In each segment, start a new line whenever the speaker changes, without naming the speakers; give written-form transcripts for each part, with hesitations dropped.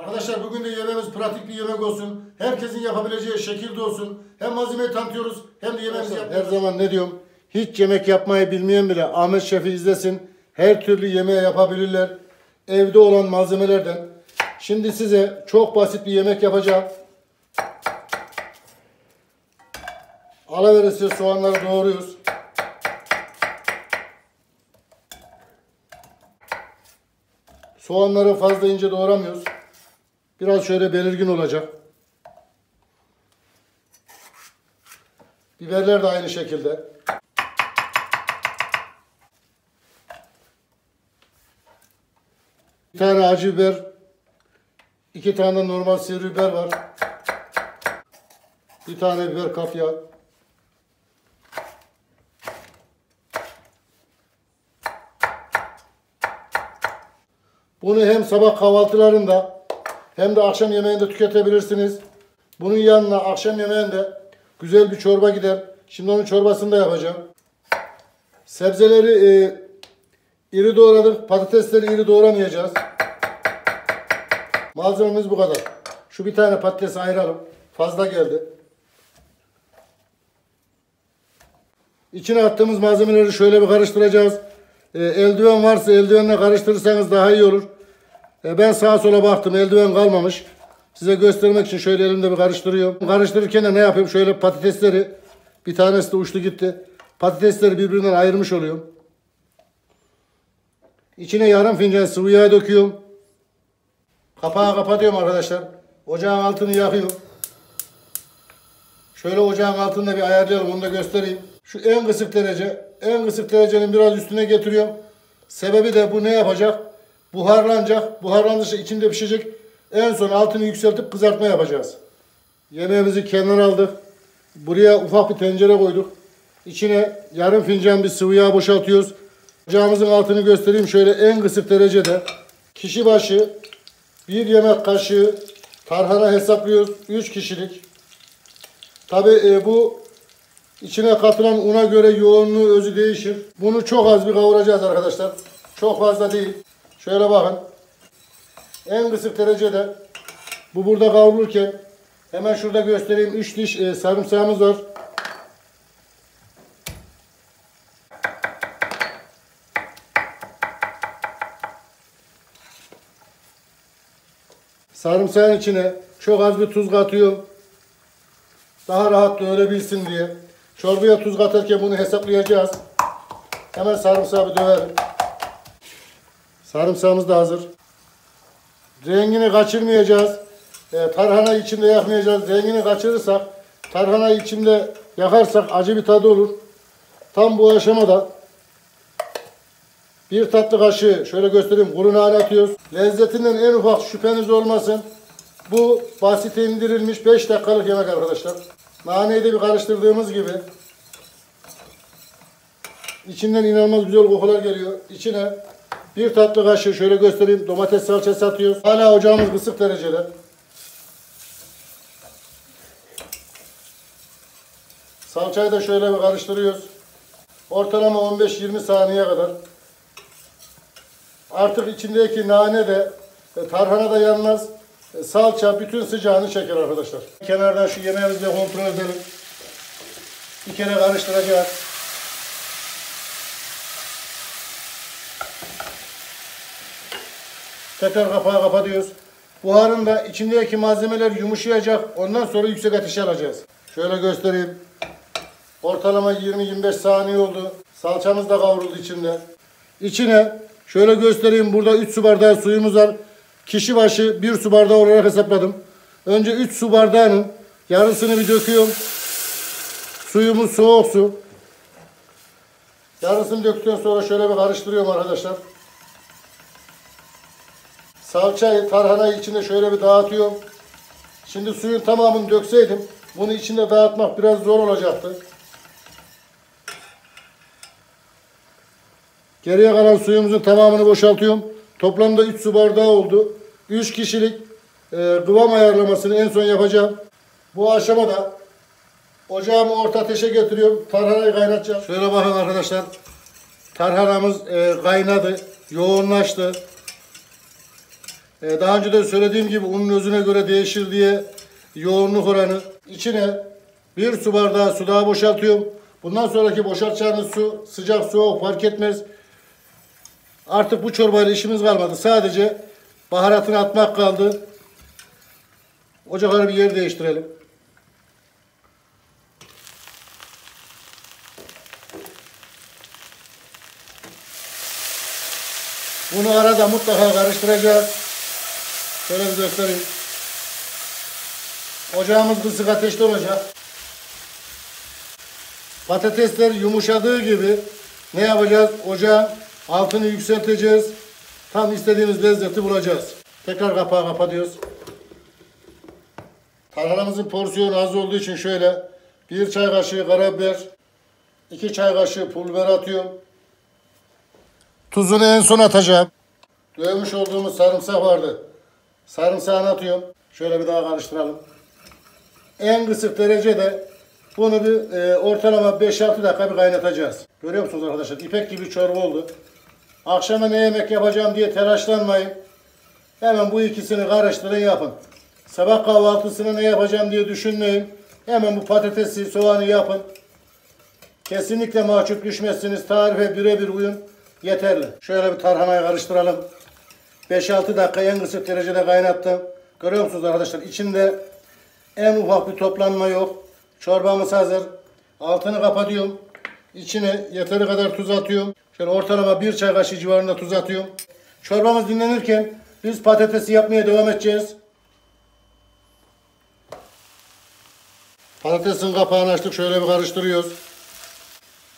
Arkadaşlar bugün de yemeğimiz pratik bir yemek olsun. Herkesin yapabileceği şekilde olsun. Hem malzemeyi tanıtıyoruz hem de yemeğimizi yapıyoruz. Her zaman ne diyorum? Hiç yemek yapmayı bilmeyen bile Ahmet Şef'i izlesin. Her türlü yemeği yapabilirler. Evde olan malzemelerden. Şimdi size çok basit bir yemek yapacağım. Alaveresiye soğanları doğruyoruz. Soğanları fazla ince doğramıyoruz. Biraz şöyle belirgin olacak. Biberler de aynı şekilde. Bir tane acı biber, 2 tane normal sivri biber var. Bir tane biber kapya. Bunu hem sabah kahvaltılarında hem de akşam yemeğinde tüketebilirsiniz. Bunun yanına akşam yemeğinde güzel bir çorba gider. Şimdi onun çorbasını da yapacağım. Sebzeleri iri doğradık. Patatesleri iri doğramayacağız. Malzememiz bu kadar. Şu bir tane patatesi ayıralım. Fazla geldi. İçine attığımız malzemeleri şöyle bir karıştıracağız. Eldiven varsa eldivenle karıştırırsanız daha iyi olur. Ben sağa sola baktım, eldiven kalmamış. Size göstermek için şöyle elimde bir karıştırıyorum. Karıştırırken de ne yapayım? Şöyle patatesleri, bir tanesi de uçtu gitti. Patatesleri birbirinden ayırmış oluyorum. İçine yarım fincan sıvı yağ döküyorum. Kapağı kapatıyorum arkadaşlar. Ocağın altını yakıyorum. Şöyle ocağın altını da bir ayarlayalım, onu da göstereyim. Şu en kısık derece, en kısık derecenin biraz üstüne getiriyorum. Sebebi de bu ne yapacak? Buharlanacak. Buharlandıkça içinde pişecek. En son altını yükseltip kızartma yapacağız. Yemeğimizi kenara aldık. Buraya ufak bir tencere koyduk. İçine yarım fincan bir sıvı yağ boşaltıyoruz. Ocağımızın altını göstereyim. Şöyle en kısık derecede kişi başı 1 yemek kaşığı tarhana hesaplıyoruz. 3 kişilik. Tabi bu içine katılan una göre yoğunluğu, özü değişir. Bunu çok az bir kavuracağız arkadaşlar. Çok fazla değil. Şöyle bakın. En kısık derecede bu burada kavrulurken hemen şurada göstereyim. 3 diş sarımsağımız var. Sarımsağın içine çok az bir tuz katıyorum. Daha rahat dövülebilsin diye. Çorbaya tuz katarken bunu hesaplayacağız. Hemen sarımsağı bir dövelim. Sarımsağımız da hazır. Rengini kaçırmayacağız. Tarhana içinde yakmayacağız. Rengini kaçırırsak, tarhanayı içinde yakarsak acı bir tadı olur. Tam bu aşamada bir tatlı kaşığı şöyle göstereyim, kuru nane atıyoruz. Lezzetinden en ufak şüpheniz olmasın. Bu basit indirilmiş 5 dakikalık yemek arkadaşlar. Naneyi de bir karıştırdığımız gibi içinden inanılmaz güzel kokular geliyor. İçine bir tatlı kaşığı şöyle göstereyim, domates salçası atıyoruz. Hala ocağımız kısık derecede. Salçayı da şöyle bir karıştırıyoruz. Ortalama 15-20 saniye kadar. Artık içindeki nane de tarhana da yanmaz. Salça bütün sıcağını çeker arkadaşlar. Kenardan şu yemeğimizi de kontrol edelim. Bir kere karıştıracağız. Tekrar kapağı kapatıyoruz. Buharın da içindeki malzemeler yumuşayacak. Ondan sonra yüksek ateşe alacağız. Şöyle göstereyim. Ortalama 20-25 saniye oldu. Salçamız da kavruldu içinde. İçine şöyle göstereyim. Burada 3 su bardağı suyumuz var. Kişi başı 1 su bardağı olarak hesapladım. Önce 3 su bardağının yarısını bir döküyorum. Suyumuz soğuk su. Yarısını döktükten sonra şöyle bir karıştırıyorum arkadaşlar. Salçayı, tarhanayı içinde şöyle bir dağıtıyorum. Şimdi suyun tamamını dökseydim bunu içinde dağıtmak biraz zor olacaktı. Geriye kalan suyumuzun tamamını boşaltıyorum. Toplamda 3 su bardağı oldu. 3 kişilik kıvam ayarlamasını en son yapacağım. Bu aşamada ocağımı orta ateşe getiriyorum. Tarhanayı kaynatacağım. Şöyle bakın arkadaşlar. Tarhanamız kaynadı. Yoğunlaştı. Daha önce de söylediğim gibi unun özüne göre değişir diye yoğunluk oranı. İçine bir su bardağı su daha boşaltıyorum. Bundan sonraki boşaltacağınız su sıcak soğuk fark etmez. Artık bu çorbayla işimiz kalmadı. Sadece baharatını atmak kaldı. Ocakları bir yer değiştirelim. Bunu arada mutlaka karıştıracağız. Şöyle bir göstereyim. Ocağımız kısık ateşte olacak. Patatesler yumuşadığı gibi ne yapacağız? Ocağın altını yükselteceğiz. Tam istediğimiz lezzeti bulacağız. Tekrar kapağı kapatıyoruz. Tarhanamızın porsiyonu az olduğu için şöyle 1 çay kaşığı karabiber, 2 çay kaşığı pul biber atıyorum. Tuzunu en son atacağım. Dövmüş olduğumuz sarımsak vardı. Sarımsağını atıyorum. Şöyle bir daha karıştıralım. En kısık derecede bunu bir ortalama 5-6 dakika bir kaynatacağız. Görüyor musunuz arkadaşlar? İpek gibi çorba oldu. Akşama ne yemek yapacağım diye telaşlanmayın. Hemen bu ikisini karıştırın yapın. Sabah kahvaltısına ne yapacağım diye düşünmeyin. Hemen bu patatesi, soğanı yapın. Kesinlikle mahcup düşmezsiniz. Tarife birebir uyun. Yeterli. Şöyle bir tarhanayı karıştıralım. 5-6 dakika en kısık derecede kaynattım. Görüyor musunuz arkadaşlar? İçinde en ufak bir toplanma yok. Çorbamız hazır. Altını kapatıyorum. İçine yeteri kadar tuz atıyorum. Şöyle ortalama 1 çay kaşığı civarında tuz atıyorum. Çorbamız dinlenirken biz patatesi yapmaya devam edeceğiz. Patatesin kapağını açtık. Şöyle bir karıştırıyoruz.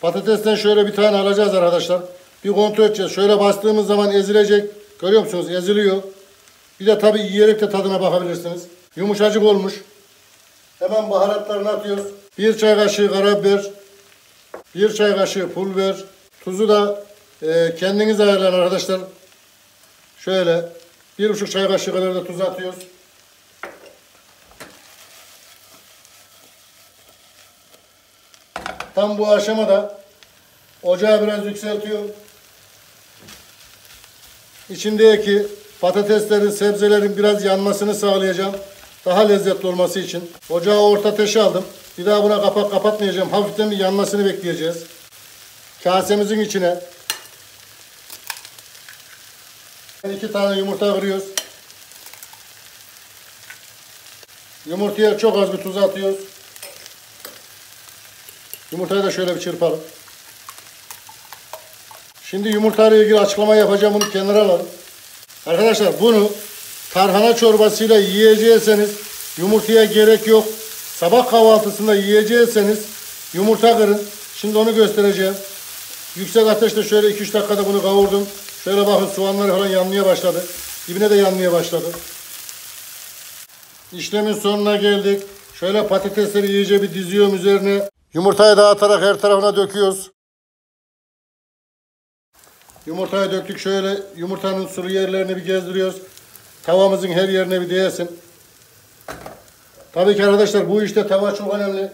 Patatesten şöyle bir tane alacağız arkadaşlar. Bir kontrol edeceğiz. Şöyle bastığımız zaman ezilecek. Görüyor musunuz? Eziliyor. Bir de tabii yiyerek de tadına bakabilirsiniz. Yumuşacık olmuş. Hemen baharatlarını atıyoruz. 1 çay kaşığı karabiber, 1 çay kaşığı pul biber. Tuzu da kendiniz ayarlayın arkadaşlar. Şöyle 1,5 çay kaşığı kadar da tuz atıyoruz. Tam bu aşamada ocağı biraz yükseltiyorum. İçindeki patateslerin, sebzelerin biraz yanmasını sağlayacağım. Daha lezzetli olması için. Ocağı orta ateşe aldım. Bir daha buna kapak kapatmayacağım. Hafiften bir yanmasını bekleyeceğiz. Kasemizin içine 2 tane yumurta kırıyoruz. Yumurtaya çok az bir tuz atıyoruz. Yumurtayı da şöyle bir çırpalım. Şimdi yumurtayla ilgili açıklama yapacağım. Bunu kenara alalım. Arkadaşlar bunu tarhana çorbasıyla yiyecekseniz yumurtaya gerek yok. Sabah kahvaltısında yiyecekseniz yumurta kırın. Şimdi onu göstereceğim. Yüksek ateşte şöyle 2-3 dakikada bunu kavurdum. Şöyle bakın soğanlar falan yanmaya başladı. Dibine de yanmaya başladı. İşlemin sonuna geldik. Şöyle patatesleri iyice bir diziyorum üzerine. Yumurtayı dağıtarak her tarafına döküyoruz. Yumurtayı döktük. Şöyle yumurtanın sulu yerlerini bir gezdiriyoruz. Tavamızın her yerine bir değsin. Tabii ki arkadaşlar bu işte tava çok önemli.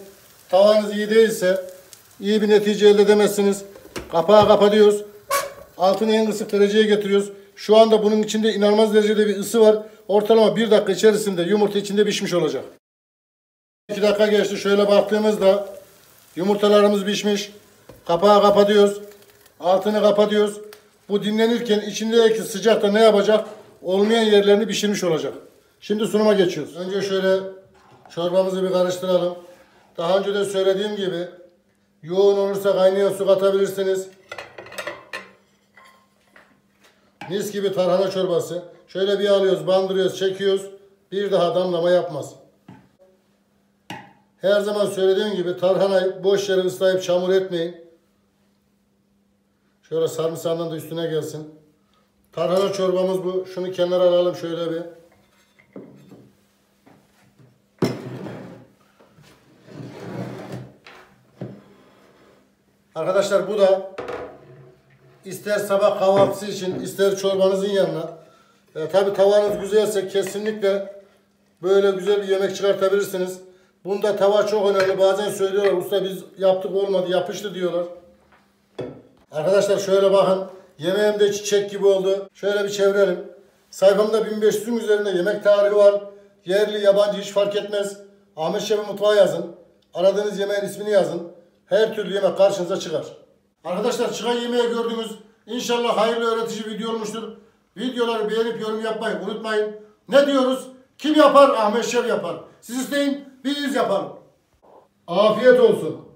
Tavanız iyi değilse iyi bir netice elde edemezsiniz. Kapağı kapatıyoruz. Altını en kısık dereceye getiriyoruz. Şu anda bunun içinde inanılmaz derecede bir ısı var. Ortalama 1 dakika içerisinde yumurta içinde pişmiş olacak. 2 dakika geçti. Şöyle baktığımızda yumurtalarımız pişmiş. Kapağı kapatıyoruz. Altını kapatıyoruz. Bu dinlenirken içindeki sıcakta ne yapacak? Olmayan yerlerini pişirmiş olacak. Şimdi sunuma geçiyoruz. Önce şöyle çorbamızı bir karıştıralım. Daha önce de söylediğim gibi yoğun olursa kaynayan su katabilirsiniz. Mis gibi tarhana çorbası. Şöyle bir alıyoruz, bandırıyoruz, çekiyoruz. Bir daha damlama yapmaz. Her zaman söylediğim gibi tarhanayı boş yere ıslayıp çamur etmeyin. Şöyle sarımsağından da üstüne gelsin. Tarhana çorbamız bu. Şunu kenara alalım şöyle bir. Arkadaşlar bu da ister sabah kahvaltısı için ister çorbanızın yanına. Tabi tavanız güzelse kesinlikle böyle güzel bir yemek çıkartabilirsiniz. Bunda tava çok önemli. Bazen söylüyorlar usta biz yaptık olmadı yapıştı diyorlar. Arkadaşlar şöyle bakın. Yemeğim de çiçek gibi oldu. Şöyle bir çevirelim. Sayfamda 1500'ün üzerinde yemek tarihi var. Yerli, yabancı hiç fark etmez. Ahmet Şef'in mutfağı yazın. Aradığınız yemeğin ismini yazın. Her türlü yemek karşınıza çıkar. Arkadaşlar çıkan yemeği gördünüz. İnşallah hayırlı öğretici video olmuştur. Videoları beğenip yorum yapmayı unutmayın. Ne diyoruz? Kim yapar? Ahmet Şef yapar. Siz isteyin, biz yapalım. Afiyet olsun.